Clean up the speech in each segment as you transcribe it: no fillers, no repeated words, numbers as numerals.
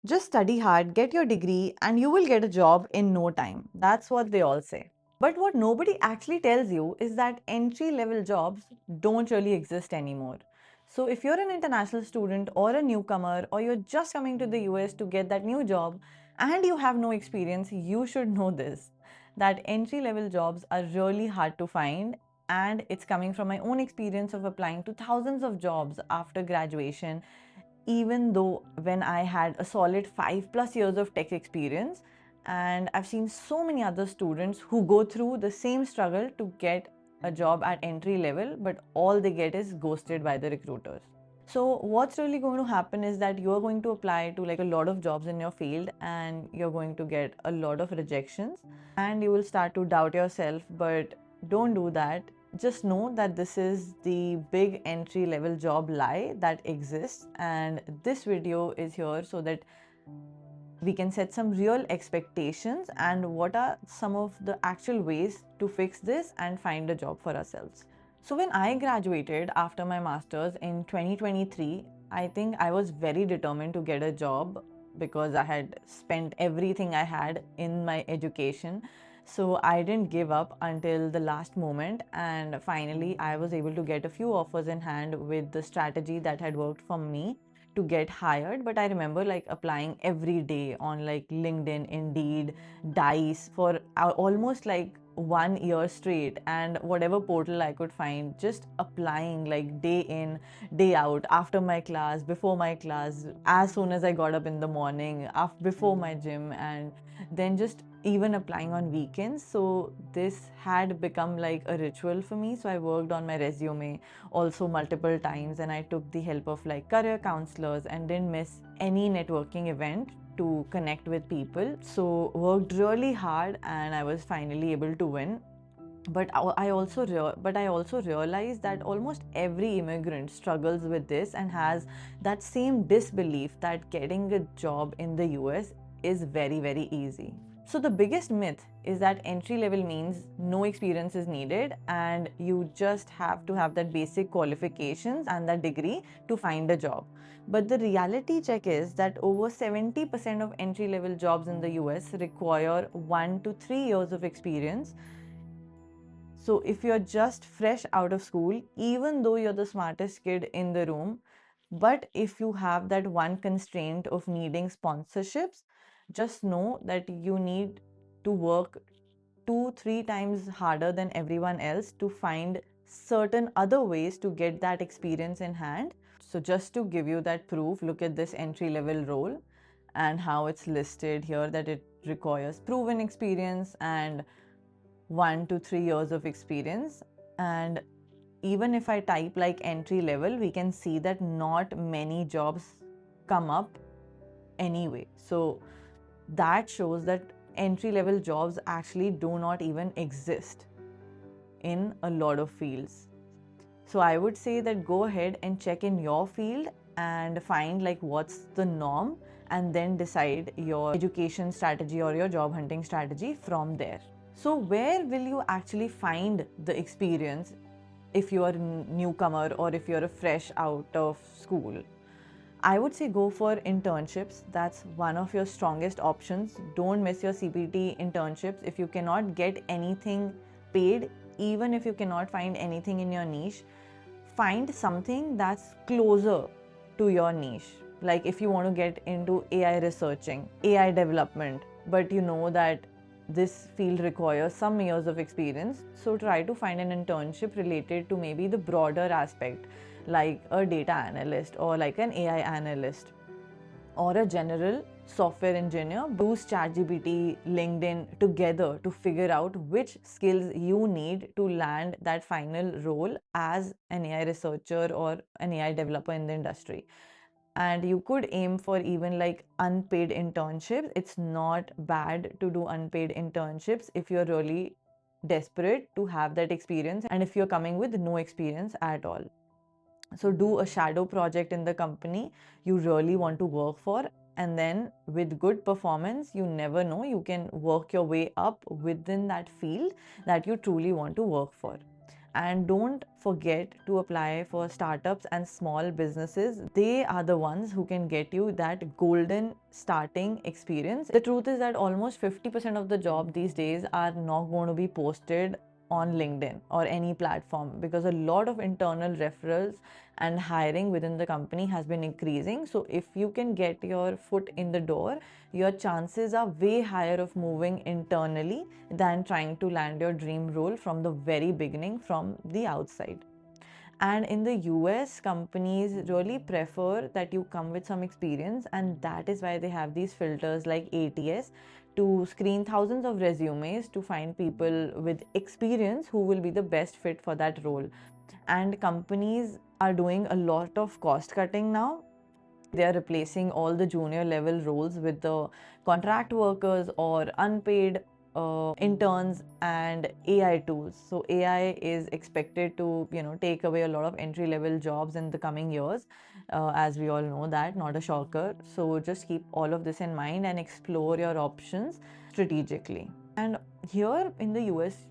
Just study hard, get your degree, and you will get a job in no time. That's what they all say. But what nobody actually tells you is that entry level jobs don't really exist anymore. So, if you're an international student or a newcomer, or you're just coming to the US to get that new job and you have no experience, you should know this, that entry level jobs are really hard to find. And it's coming from my own experience of applying to thousands of jobs after graduation, even though when I had a solid 5+ years of tech experience. And I've seen so many other students who go through the same struggle to get a job at entry level, but all they get is ghosted by the recruiters. So what's really going to happen is that you're going to apply to like a lot of jobs in your field and you're going to get a lot of rejections and you will start to doubt yourself, but don't do that. Just know that this is the big entry level job lie that exists, and this video is here so that we can set some real expectations and what are some of the actual ways to fix this and find a job for ourselves. So when I graduated after my master's in 2023, I think I was very determined to get a job because I had spent everything I had in my education. So I didn't give up until the last moment, and finally I was able to get a few offers in hand with the strategy that had worked for me to get hired. But I remember like applying every day on like LinkedIn, Indeed, Dice for almost like 1 year straight, and whatever portal I could find, just applying like day in, day out, after my class, before my class, as soon as I got up in the morning, after, before my gym, and then just even applying on weekends. So this had become like a ritual for me. So I worked on my resume also multiple times, and I took the help of like career counselors and didn't miss any networking event to connect with people. So worked really hard and I was finally able to win. But I also realized that almost every immigrant struggles with this and has that same disbelief that getting a job in the US is very, very easy. So the biggest myth is that entry level means no experience is needed and you just have to have that basic qualifications and that degree to find a job. But the reality check is that over 70% of entry level jobs in the US require 1 to 3 years of experience. So if you're just fresh out of school, even though you're the smartest kid in the room, but if you have that one constraint of needing sponsorships, just know that you need to work 2-3 times harder than everyone else to find certain other ways to get that experience in hand. So just to give you that proof, look at this entry level role and how it's listed here, that it requires proven experience and 1 to 3 years of experience. And even if I type like entry level, we can see that not many jobs come up anyway. So that shows that entry level jobs actually do not even exist in a lot of fields. So I would say that go ahead and check in your field and find like what's the norm, and then decide your education strategy or your job hunting strategy from there. So where will you actually find the experience if you are a newcomer or if you're a fresh out of school? I would say go for internships. That's one of your strongest options. Don't miss your CPT internships. If you cannot get anything paid, even if you cannot find anything in your niche, find something that's closer to your niche. Like if you want to get into AI researching, AI development, but you know that this field requires some years of experience, so try to find an internship related to maybe the broader aspect, like a data analyst or like an AI analyst or a general software engineer. Use ChatGPT, LinkedIn together to figure out which skills you need to land that final role as an AI researcher or an AI developer in the industry. And you could aim for even like unpaid internships. It's not bad to do unpaid internships if you're really desperate to have that experience and if you're coming with no experience at all. So do a shadow project in the company you really want to work for, and then with good performance, you never know, you can work your way up within that field that you truly want to work for. And don't forget to apply for startups and small businesses. They are the ones who can get you that golden starting experience. The truth is that almost 50% of the job these days are not going to be posted on LinkedIn or any platform, because a lot of internal referrals and hiring within the company has been increasing. So if you can get your foot in the door, your chances are way higher of moving internally than trying to land your dream role from the very beginning from the outside. And in the US, companies really prefer that you come with some experience, and that is why they have these filters like ATS to screen thousands of resumes to find people with experience who will be the best fit for that role. And companies are doing a lot of cost cutting now. They are replacing all the junior level roles with the contract workers or unpaid interns and AI tools. So AI is expected to, take away a lot of entry level jobs in the coming years, as we all know that, not a shocker. So just keep all of this in mind and explore your options strategically. And here in the US,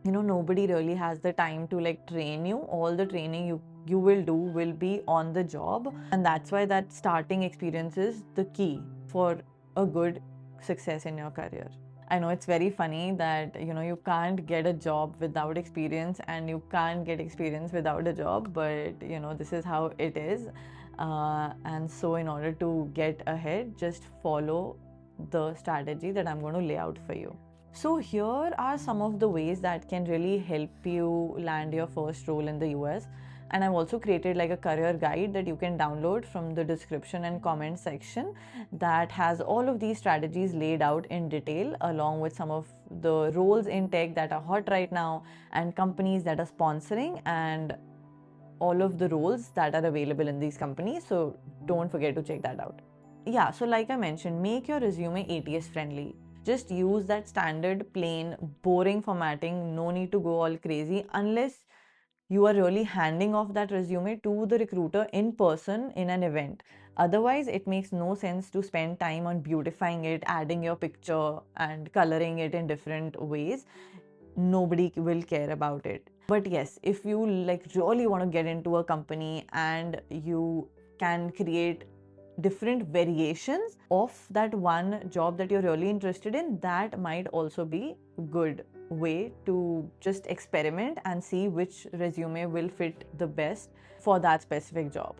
nobody really has the time to like train you. All the training you will do will be on the job, and that's why that starting experience is the key for a good success in your career. I know it's very funny that you can't get a job without experience and you can't get experience without a job, but this is how it is. And so in order to get ahead, just follow the strategy that I'm going to lay out for you. So, here are some of the ways that can really help you land your first role in the US. And I've also created like a career guide that you can download from the description and comment section that has all of these strategies laid out in detail, along with some of the roles in tech that are hot right now and companies that are sponsoring, and all of the roles that are available in these companies. So, don't forget to check that out. Yeah, so like I mentioned, make your resume ATS friendly. Just use that standard, plain, boring formatting. No need to go all crazy unless you are really handing off that resume to the recruiter in person in an event. Otherwise, it makes no sense to spend time on beautifying it, adding your picture, and coloring it in different ways. Nobody will care about it. But yes, if you like really want to get into a company and you can create different variations of that one job that you're really interested in, that might also be a good way to just experiment and see which resume will fit the best for that specific job.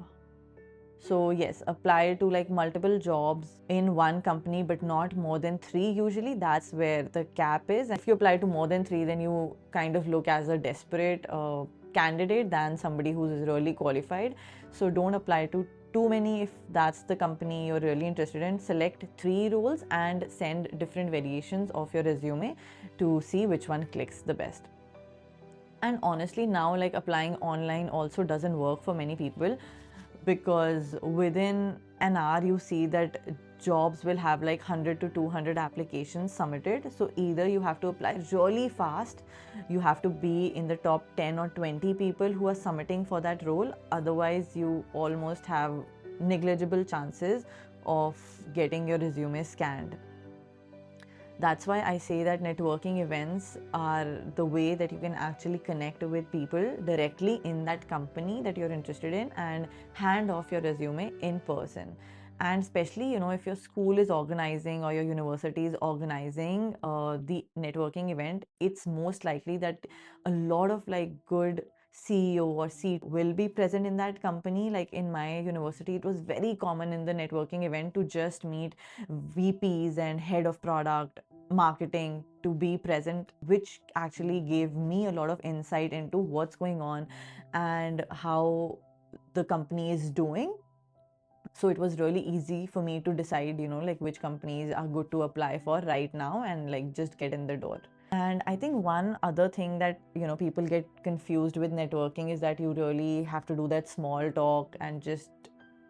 So yes, apply to like multiple jobs in one company, but not more than 3 usually. That's where the cap is. If you apply to more than 3, then you kind of look as a desperate candidate than somebody who's really qualified. So don't apply to too many. If that's the company you're really interested in, select 3 roles and send different variations of your resume to see which one clicks the best. And honestly, now like applying online also doesn't work for many people, because within an hour you see that jobs will have like 100 to 200 applications submitted. So either you have to apply really fast, you have to be in the top 10 or 20 people who are submitting for that role, otherwise you almost have negligible chances of getting your resume scanned. That's why I say that networking events are the way that you can actually connect with people directly in that company that you're interested in and hand off your resume in person. And especially, if your school is organizing or your university is organizing the networking event, it's most likely that a lot of like good CEO or C will be present in that company. Like in my university, it was very common in the networking event to just meet VPs and head of product marketing to be present, which actually gave me a lot of insight into what's going on and how the company is doing. So it was really easy for me to decide, like which companies are good to apply for right now and like just get in the door. And I think one other thing that, people get confused with networking is that you really have to do that small talk and just,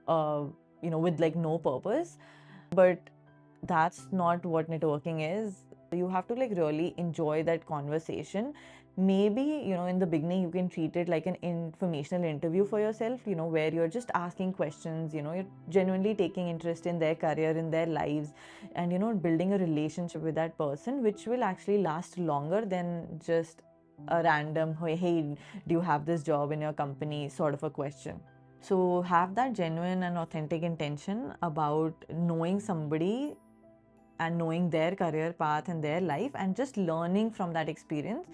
with like no purpose. But that's not what networking is. You have to like really enjoy that conversation. Maybe, in the beginning, you can treat it like an informational interview for yourself, where you're just asking questions, you're genuinely taking interest in their career, in their lives, and, building a relationship with that person, which will actually last longer than just a random, hey, do you have this job in your company sort of a question. So have that genuine and authentic intention about knowing somebody and knowing their career path and their life and just learning from that experience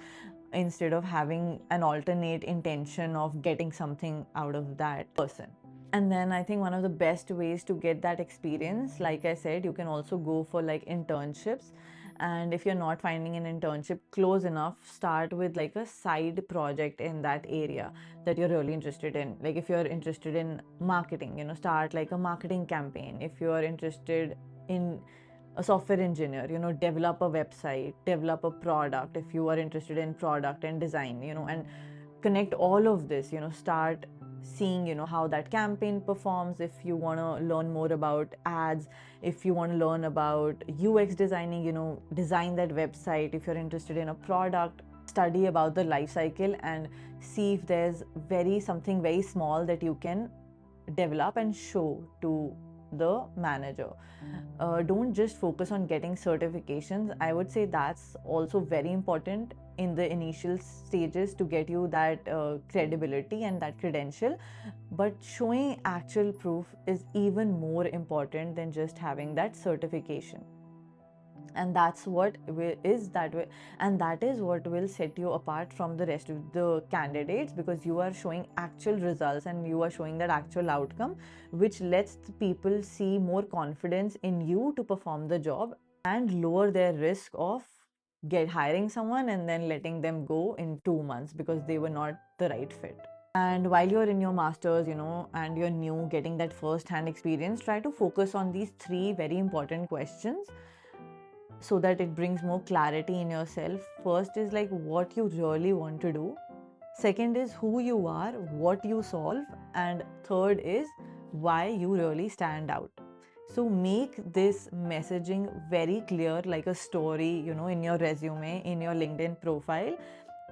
instead of having an alternate intention of getting something out of that person. And then I think one of the best ways to get that experience, like I said, you can also go for like internships. And if you're not finding an internship close enough, start with like a side project in that area that you're really interested in. Like if you're interested in marketing, start like a marketing campaign. If you're interested in a software engineer, develop a website, develop a product. If you are interested in product and design, and connect all of this, start seeing, how that campaign performs. If you want to learn more about ads, if you want to learn about UX designing, design that website. If you're interested in a product, study about the life cycle and see if there's something very small that you can develop and show to the manager. Don't just focus on getting certifications. I would say that's also very important in the initial stages to get you that credibility and that credential. But showing actual proof is even more important than just having that certification. And that's what is that way, and that is what will set you apart from the rest of the candidates, because you are showing actual results and you are showing that actual outcome, which lets the people see more confidence in you to perform the job and lower their risk of hiring someone and then letting them go in 2 months because they were not the right fit. And while you're in your masters, and you're new, getting that first hand experience, try to focus on these 3 very important questions so that it brings more clarity in yourself. First is like what you really want to do. Second is who you are, what you solve. And third is why you really stand out. So make this messaging very clear, like a story, in your resume, in your LinkedIn profile,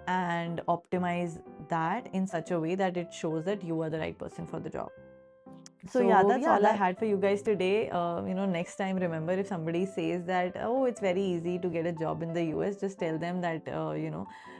and optimize that in such a way that it shows that you are the right person for the job. So yeah, that's all I had for you guys today. Next time, remember, if somebody says that, oh, it's very easy to get a job in the US, just tell them that,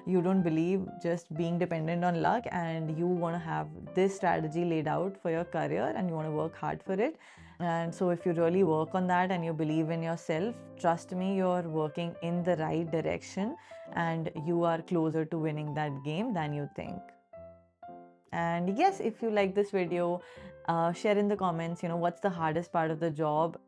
you don't believe just being dependent on luck, and you want to have this strategy laid out for your career and you want to work hard for it. And so if you really work on that and you believe in yourself, trust me, you're working in the right direction and you are closer to winning that game than you think. And yes, if you like this video, share in the comments, what's the hardest part of the job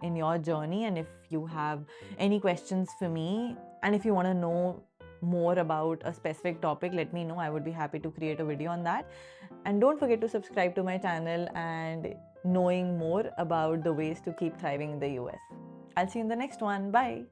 in your journey. And if you have any questions for me, and if you want to know more about a specific topic, let me know. I would be happy to create a video on that. And don't forget to subscribe to my channel and knowing more about the ways to keep thriving in the US. I'll see you in the next one. Bye.